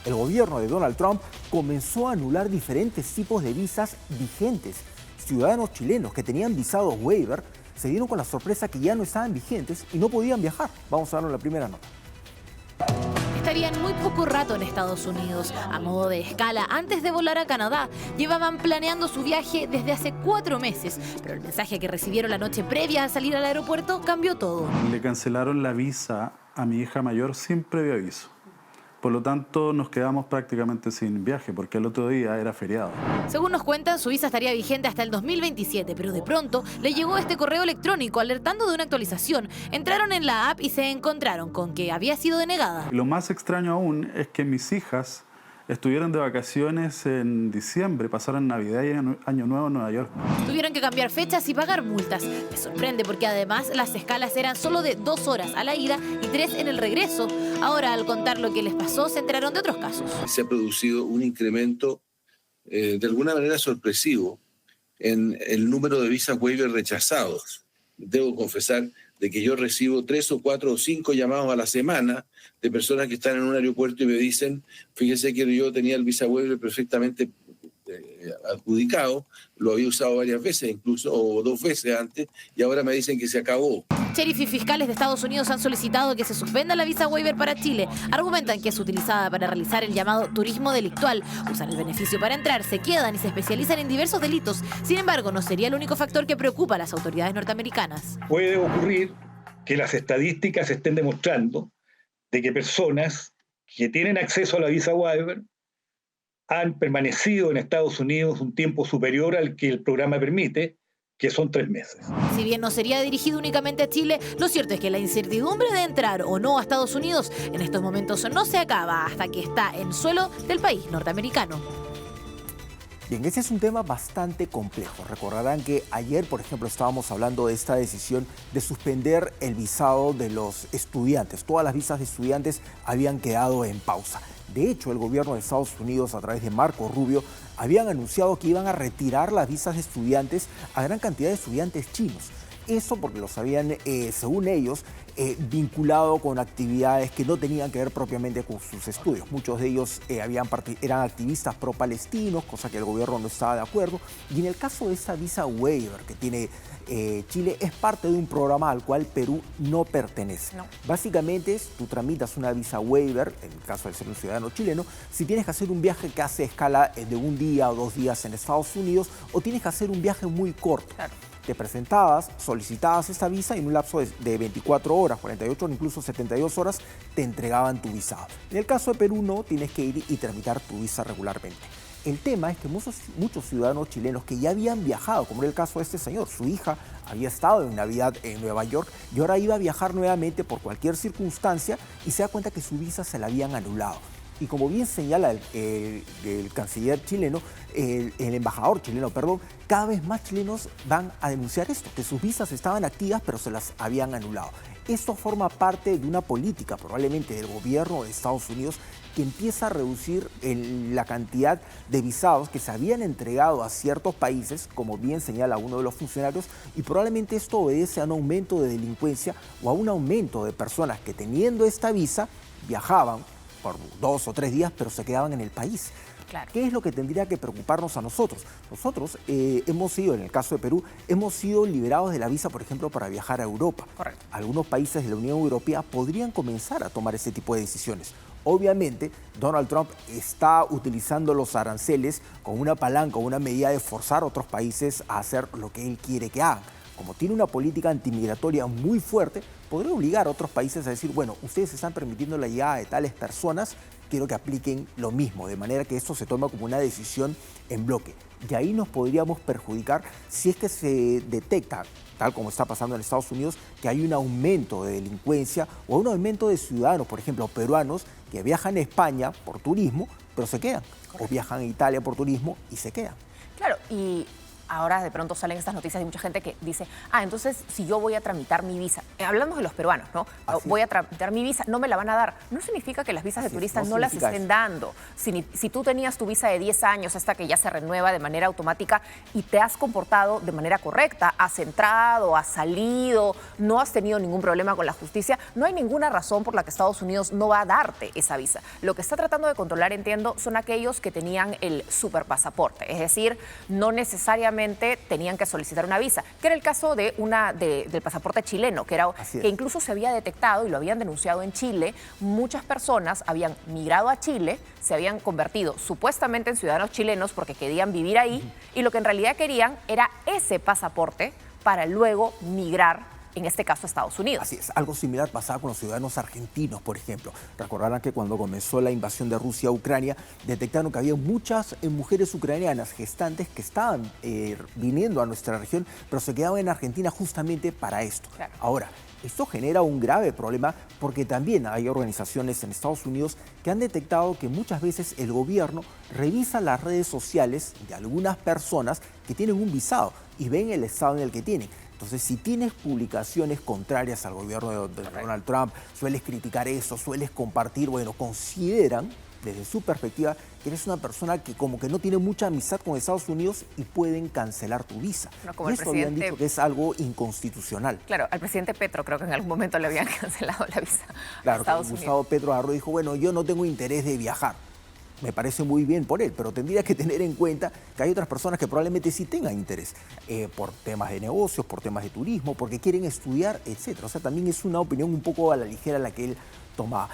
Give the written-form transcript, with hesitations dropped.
el gobierno de Donald Trump comenzó a anular diferentes tipos de visas vigentes. Ciudadanos chilenos que tenían visados waiver se dieron con la sorpresa que ya no estaban vigentes y no podían viajar. Vamos a darle la primera nota. Estarían muy poco rato en Estados Unidos, a modo de escala, antes de volar a Canadá. Llevaban planeando su viaje desde hace 4 meses, pero el mensaje que recibieron la noche previa a salir al aeropuerto cambió todo. Le cancelaron la visa a mi hija mayor sin previo aviso. Por lo tanto, nos quedamos prácticamente sin viaje, porque el otro día era feriado. Según nos cuentan, su visa estaría vigente hasta el 2027, pero de pronto le llegó este correo electrónico alertando de una actualización. Entraron en la app y se encontraron con que había sido denegada. Y lo más extraño aún es que mis hijas estuvieron de vacaciones en diciembre, pasaron Navidad y Año Nuevo en Nueva York. Tuvieron que cambiar fechas y pagar multas. Me sorprende porque además las escalas eran solo de 2 horas a la ida y 3 en el regreso. Ahora, al contar lo que les pasó, se enteraron de otros casos. Se ha producido un incremento de alguna manera sorpresivo en el número de visas waiver rechazados. Debo confesar de que yo recibo 3 o 4 o 5 llamados a la semana de personas que están en un aeropuerto y me dicen, fíjese que yo tenía el visa waiver perfectamente adjudicado, lo había usado varias veces incluso, o 2 veces antes, y ahora me dicen que se acabó. Sheriff y fiscales de Estados Unidos han solicitado que se suspenda la visa waiver para Chile. Argumentan que es utilizada para realizar el llamado turismo delictual. Usan el beneficio para entrar, se quedan y se especializan en diversos delitos. Sin embargo, no sería el único factor que preocupa a las autoridades norteamericanas. Puede ocurrir que las estadísticas estén demostrando de que personas que tienen acceso a la visa waiver han permanecido en Estados Unidos un tiempo superior al que el programa permite, que son 3 meses. Si bien no sería dirigido únicamente a Chile, lo cierto es que la incertidumbre de entrar o no a Estados Unidos en estos momentos no se acaba hasta que está en suelo del país norteamericano. Bien, ese es un tema bastante complejo. Recordarán que ayer, por ejemplo, estábamos hablando de esta decisión de suspender el visado de los estudiantes. Todas las visas de estudiantes habían quedado en pausa. De hecho, el gobierno de Estados Unidos, a través de Marco Rubio, habían anunciado que iban a retirar las visas de estudiantes a gran cantidad de estudiantes chinos. Eso porque los habían, según ellos, vinculado con actividades que no tenían que ver propiamente con sus estudios. Muchos de ellos eran activistas pro-palestinos, cosa que el gobierno no estaba de acuerdo. Y en el caso de esa visa waiver que tiene Chile, es parte de un programa al cual Perú no pertenece. No. Básicamente, tú tramitas una visa waiver, en el caso de ser un ciudadano chileno, si tienes que hacer un viaje que hace escala de 1 día o 2 días en Estados Unidos, o tienes que hacer un viaje muy corto. Claro. Te presentabas, solicitabas esta visa y en un lapso de 24 horas, 48 o incluso 72 horas te entregaban tu visado. En el caso de Perú no, tienes que ir y tramitar tu visa regularmente. El tema es que muchos ciudadanos chilenos que ya habían viajado, como era el caso de este señor, su hija había estado en Navidad en Nueva York y ahora iba a viajar nuevamente por cualquier circunstancia y se da cuenta que su visa se la habían anulado. Y como bien señala el canciller chileno, el embajador chileno, perdón, cada vez más chilenos van a denunciar esto, que sus visas estaban activas pero se las habían anulado. Esto forma parte de una política probablemente del gobierno de Estados Unidos que empieza a reducir la cantidad de visados que se habían entregado a ciertos países, como bien señala uno de los funcionarios, y probablemente esto obedece a un aumento de delincuencia o a un aumento de personas que teniendo esta visa viajaban por 2 o 3 días, pero se quedaban en el país. Claro. ¿Qué es lo que tendría que preocuparnos a nosotros? Nosotros hemos sido, en el caso de Perú, hemos sido liberados de la visa, por ejemplo, para viajar a Europa. Correcto. Algunos países de la Unión Europea podrían comenzar a tomar ese tipo de decisiones. Obviamente, Donald Trump está utilizando los aranceles como una palanca, una medida de forzar a otros países a hacer lo que él quiere que hagan. Como tiene una política antimigratoria muy fuerte, podría obligar a otros países a decir, bueno, ustedes están permitiendo la llegada de tales personas, quiero que apliquen lo mismo, de manera que esto se toma como una decisión en bloque. Y ahí nos podríamos perjudicar si es que se detecta, tal como está pasando en Estados Unidos, que hay un aumento de delincuencia o un aumento de ciudadanos, por ejemplo, peruanos, que viajan a España por turismo, pero se quedan. Correcto. O viajan a Italia por turismo y se quedan. Claro, y ahora de pronto salen estas noticias y mucha gente que dice, entonces si yo voy a tramitar mi visa, hablamos de los peruanos, ¿no? Voy a tramitar mi visa, no me la van a dar. No significa que las visas de turistas no las estén dando. Si tú tenías tu visa de 10 años hasta que ya se renueva de manera automática y te has comportado de manera correcta, has entrado, has salido, no has tenido ningún problema con la justicia, no hay ninguna razón por la que Estados Unidos no va a darte esa visa. Lo que está tratando de controlar, entiendo, son aquellos que tenían el superpasaporte, es decir, no necesariamente tenían que solicitar una visa, que era el caso de del pasaporte chileno, que incluso se había detectado y lo habían denunciado en Chile. Muchas personas habían migrado a Chile, se habían convertido supuestamente en ciudadanos chilenos porque querían vivir ahí y lo que en realidad querían era ese pasaporte para luego migrar, en este caso, a Estados Unidos. Así es, algo similar pasaba con los ciudadanos argentinos, por ejemplo. Recordarán que cuando comenzó la invasión de Rusia a Ucrania, detectaron que había muchas mujeres ucranianas gestantes que estaban viniendo a nuestra región, pero se quedaban en Argentina justamente para esto. Claro. Ahora, esto genera un grave problema porque también hay organizaciones en Estados Unidos que han detectado que muchas veces el gobierno revisa las redes sociales de algunas personas que tienen un visado y ven el estado en el que tienen. Entonces, si tienes publicaciones contrarias al gobierno de Donald Trump, sueles criticar eso, sueles compartir, consideran desde su perspectiva que eres una persona que como que no tiene mucha amistad con Estados Unidos y pueden cancelar tu visa. Como y eso habían dicho que es algo inconstitucional. Claro, al presidente Petro creo que en algún momento le habían cancelado la visa a Estados Unidos. Gustavo Petro agarró y dijo, yo no tengo interés de viajar. Me parece muy bien por él, pero tendría que tener en cuenta que hay otras personas que probablemente sí tengan interés por temas de negocios, por temas de turismo, porque quieren estudiar, etc. O sea, también es una opinión un poco a la ligera la que él tomaba.